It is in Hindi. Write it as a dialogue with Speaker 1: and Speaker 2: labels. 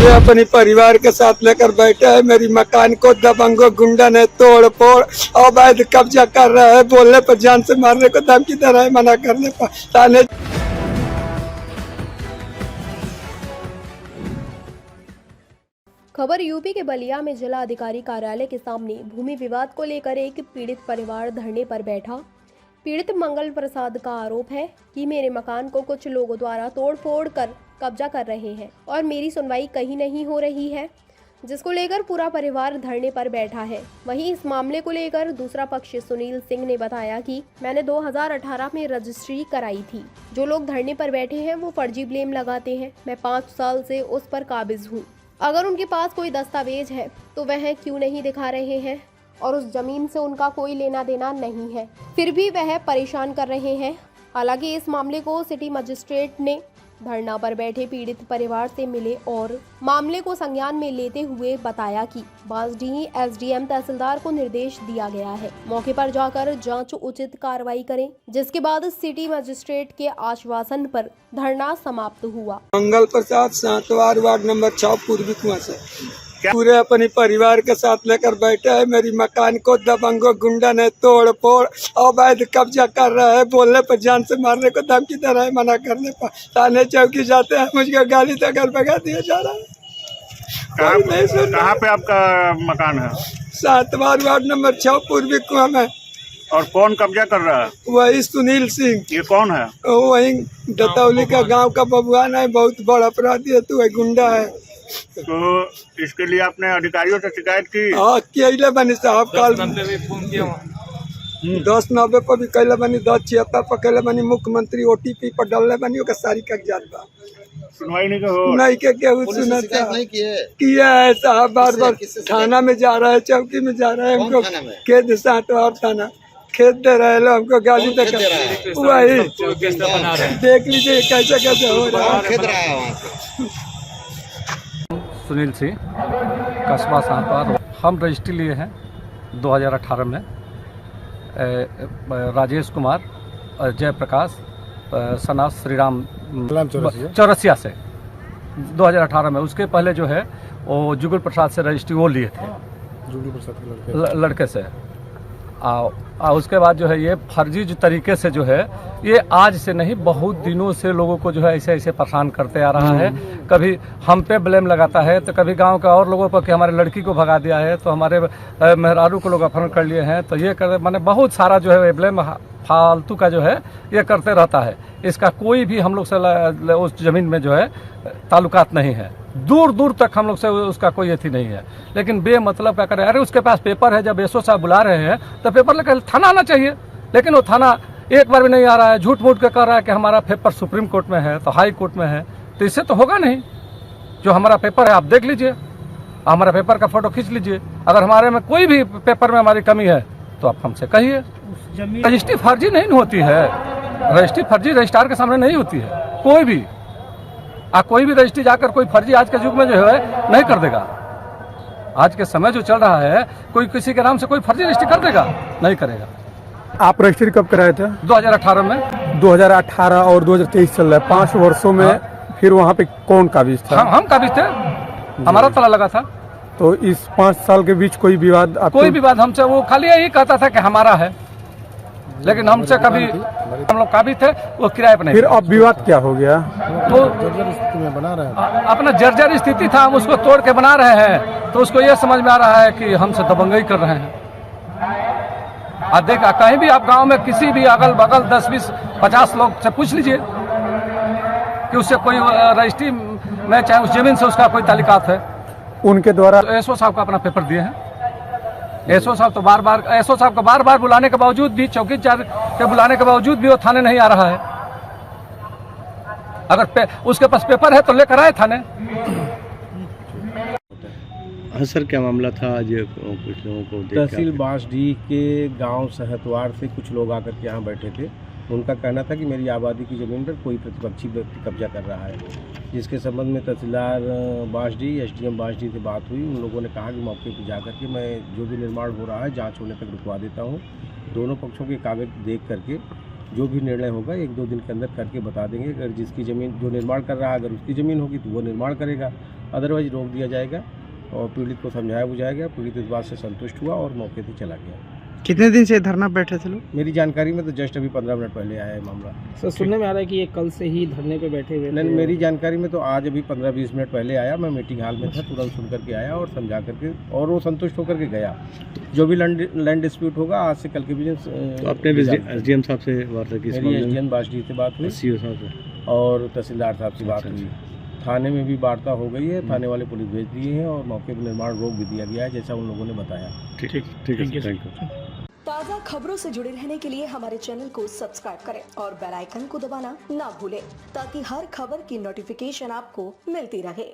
Speaker 1: पूरे अपनी परिवार के साथ लेकर बैठे हैं। मेरी मकान को दबंगों गुंडा ने तोड़ फोड़ अवैध कब्जा कर रहा है। बोलने पर जान से मारने को धमकी दे रहा है, मना करने पर थाने।
Speaker 2: खबर यूपी के बलिया में जिला अधिकारी कार्यालय के सामने भूमि विवाद को लेकर एक पीड़ित परिवार धरने पर बैठा। पीड़ित मंगल प्रसाद का आरोप है कि मेरे मकान को कुछ लोगों द्वारा तोड़-फोड़ कर कब्जा कर रहे हैं और मेरी सुनवाई कहीं नहीं हो रही है, जिसको लेकर पूरा परिवार धरने पर बैठा है। वहीं इस मामले को लेकर दूसरा पक्ष सुनील सिंह ने बताया कि मैंने 2018 में रजिस्ट्री कराई थी। जो लोग धरने पर बैठे हैं वो फर्जी ब्लेम लगाते हैं। मैं 5 साल से उस पर काबिज हूँ। अगर उनके पास कोई दस्तावेज है तो वह क्यों नहीं दिखा रहे हैं और उस जमीन से उनका कोई लेना देना नहीं है, फिर भी वह परेशान कर रहे हैं। हालांकि इस मामले को सिटी मजिस्ट्रेट ने धरना पर बैठे पीड़ित परिवार से मिले और मामले को संज्ञान में लेते हुए बताया कि बांसडीह एसडीएम तहसीलदार को निर्देश दिया गया है, मौके पर जाकर जांच उचित कार्रवाई करें, जिसके बाद सिटी मजिस्ट्रेट के आश्वासन पर धरना समाप्त हुआ।
Speaker 1: मंगल प्रसाद 7वां वार्ड नंबर 6 पूर्वी कुआं से पूरे अपनी परिवार के साथ लेकर बैठे हैं। मेरी मकान को दबंगों गुंडा ने तोड़ फोड़ अवैध कब्जा कर रहा है। बोलने पर जान से मारने को धमकी दे रहा है, मना करने पर थाने चौकी जाते हैं, मुझे गाली तक भगा दिया जा रहा है।
Speaker 3: कहाँ पे आपका मकान है?
Speaker 1: 7वां वार्ड नंबर 6 पूर्वी कुआं में।
Speaker 3: और कौन कब्जा कर रहा है?
Speaker 1: वही सुनील सिंह।
Speaker 3: ये कौन है?
Speaker 1: वही दतौली का गांव का बबुआन है, बहुत बड़ा अपराधी है, तू है, गुंडा है।
Speaker 3: तो इसके लिए आपने अधिकारियों से शिकायत की?
Speaker 1: हाँ किया बनी साहब, कल 1090 पर भी कैले बनी, 1076 पर कैले बनी, मुख्यमंत्री OTP पर डालने बनी, ओकर सारी कागजात बा।
Speaker 3: सुनवाई नहीं हो?
Speaker 1: नहीं के केहू सुनता किया है साहब, बार बार थाना में जा रहा है, चौकी में जा रहा है, हमको खेत 7वां थाना खेत दे रहे हैं, हमको गाली तक वही देख लीजिए कैसे कैसे हो रहा है।
Speaker 4: सुनील सिंह, कस्बा साहपार। हम रजिस्ट्री लिए हैं 2018 में। राजेश कुमार, जयप्रकाश, सना श्रीराम चौरसिया से 2018 में। उसके पहले जो है वो जुगल प्रसाद से रजिस्ट्री वो लिए थे, जुगल प्रसाद के लड़के से। उसके बाद जो है ये फर्जी जो तरीके से जो है ये आज से नहीं, बहुत दिनों से लोगों को जो है ऐसे ऐसे परेशान करते आ रहा है। कभी हम पे ब्लेम लगाता है तो कभी गांव के और लोगों पर कि हमारे लड़की को भगा दिया है, तो हमारे मेहरारू को लोग अपहरण कर लिए हैं, तो ये कर मैंने बहुत सारा जो है ब्लेम फालतू का जो है ये करते रहता है। इसका कोई भी हम लोग से उस जमीन में जो है ताल्लुकात नहीं है, दूर दूर तक हम लोग से उसका कोई अथी नहीं है। लेकिन बेमतलब क्या करे, अरे उसके पास पेपर है, जब एसओ साहब बुला रहे हैं तो पेपर लेकर थाना आना चाहिए, लेकिन वो थाना एक बार भी नहीं आ रहा है। झूठ मूठ के कह रहा है कि हमारा पेपर सुप्रीम कोर्ट में है, तो हाई कोर्ट में है, तो इससे तो होगा नहीं। जो हमारा पेपर है आप देख लीजिए, हमारा पेपर का फोटो खींच लीजिए। अगर हमारे में कोई भी पेपर में हमारी कमी है तो आप हमसे कहिए। रजिस्ट्री फर्जी नहीं होती है, रजिस्ट्री फर्जी रजिस्ट्रार के सामने नहीं होती है। कोई भी कोई भी रजिस्ट्री जाकर कोई फर्जी आज के युग में जो है नहीं कर देगा। आज के समय जो चल रहा है, कोई किसी के नाम से कोई फर्जी रजिस्ट्री कर देगा? नहीं करेगा।
Speaker 5: आप रजिस्ट्री कब कराए थे?
Speaker 4: 2018 में।
Speaker 5: 2018 और 2023 चल रहा है, 5 वर्षों में। हाँ। फिर वहाँ पे कौन काबिज था?
Speaker 4: हम काबिज थे, हमारा ताला लगा था।
Speaker 5: तो इस 5 साल के बीच कोई विवाद?
Speaker 4: कोई विवाद हमसे, वो खाली यही कहता था कि हमारा है, लेकिन हमसे कभी हम लोग काबिज थे, वो किराए पर नहीं।
Speaker 5: फिर अब विवाद क्या हो गया?
Speaker 4: तो जर्जर स्थिति में बना रहे, अपना जर्जर स्थिति था, हम उसको तोड़ के बना रहे हैं, तो उसको ये समझ में आ रहा है कि हमसे दबंगई कर रहे हैं। देखा कहीं भी आप गांव में किसी भी अगल बगल 10, 20, 50 लोग से पूछ लीजिए कि उससे कोई रजिस्ट्री में, चाहे उस जमीन से उसका कोई ताल्लुकात है।
Speaker 5: उनके द्वारा
Speaker 4: एसओ साहब का अपना पेपर दिए हैं। एसओ साहब तो एसओ साहब को बार बार बुलाने के बावजूद भी, चौकीदार के बुलाने के बावजूद भी वो थाने नहीं आ रहा है। अगर उसके पास पेपर है तो लेकर आए थाने।
Speaker 6: हाँ सर, क्या मामला था? आज कुछ लोगों को
Speaker 7: तहसील बांसडीह के गांव सहतवार से कुछ लोग आकर के यहाँ बैठे थे। उनका कहना था कि मेरी आबादी की ज़मीन पर कोई प्रतिपक्षी व्यक्ति कब्जा कर रहा है, जिसके संबंध में तहसीलदार बांसडीह, एसडीएम बांसडीह से बात हुई। उन लोगों ने कहा कि मौके पर जाकर के मैं जो भी निर्माण हो रहा है जांच होने तक रुकवा देता हूँ। दोनों पक्षों के कागज देख करके जो भी निर्णय होगा 1-2 दिन के अंदर करके बता देंगे। अगर जिसकी ज़मीन जो निर्माण कर रहा है, अगर उसकी ज़मीन होगी तो वो निर्माण करेगा, अदरवाइज रोक दिया जाएगा और पीड़ित को समझाया बुझाया गया। पीड़ित इस बात से संतुष्ट हुआ और मौके से चला गया।
Speaker 8: कितने दिन से धरना बैठे थे लोग?
Speaker 7: मेरी जानकारी में तो जस्ट अभी 15 मिनट पहले आया है मामला।
Speaker 8: सर सुनने में आ रहा है कि ये कल से ही धरने पे बैठे हुए
Speaker 7: नहीं, मेरी जानकारी में तो आज अभी 15-20 मिनट पहले आया। मैं मीटिंग हॉल में था, तुरंत सुन करके आया और समझा करके, और वो संतुष्ट होकर के गया। जो भी लैंड डिस्प्यूट होगा आज से कल के बीच।
Speaker 6: तो आपने एसडीएम साहब से वार्ता की?
Speaker 7: मेरी एसडीएम बासडी से बात हुई,
Speaker 6: सीओ साहब से
Speaker 7: और तहसीलदार साहब से बात हुई। थाने में भी वार्ता हो गई है, थाने वाले पुलिस भेज दिए हैं और मौके पर निर्माण रोक भी दिया गया है, जैसा उन लोगों ने बताया।
Speaker 6: ठीक है, थैंक यू।
Speaker 9: ताज़ा खबरों से जुड़े रहने के लिए हमारे चैनल को सब्सक्राइब करें और बेल आइकन को दबाना ना भूलें, ताकि हर खबर की नोटिफिकेशन आपको मिलती रहे।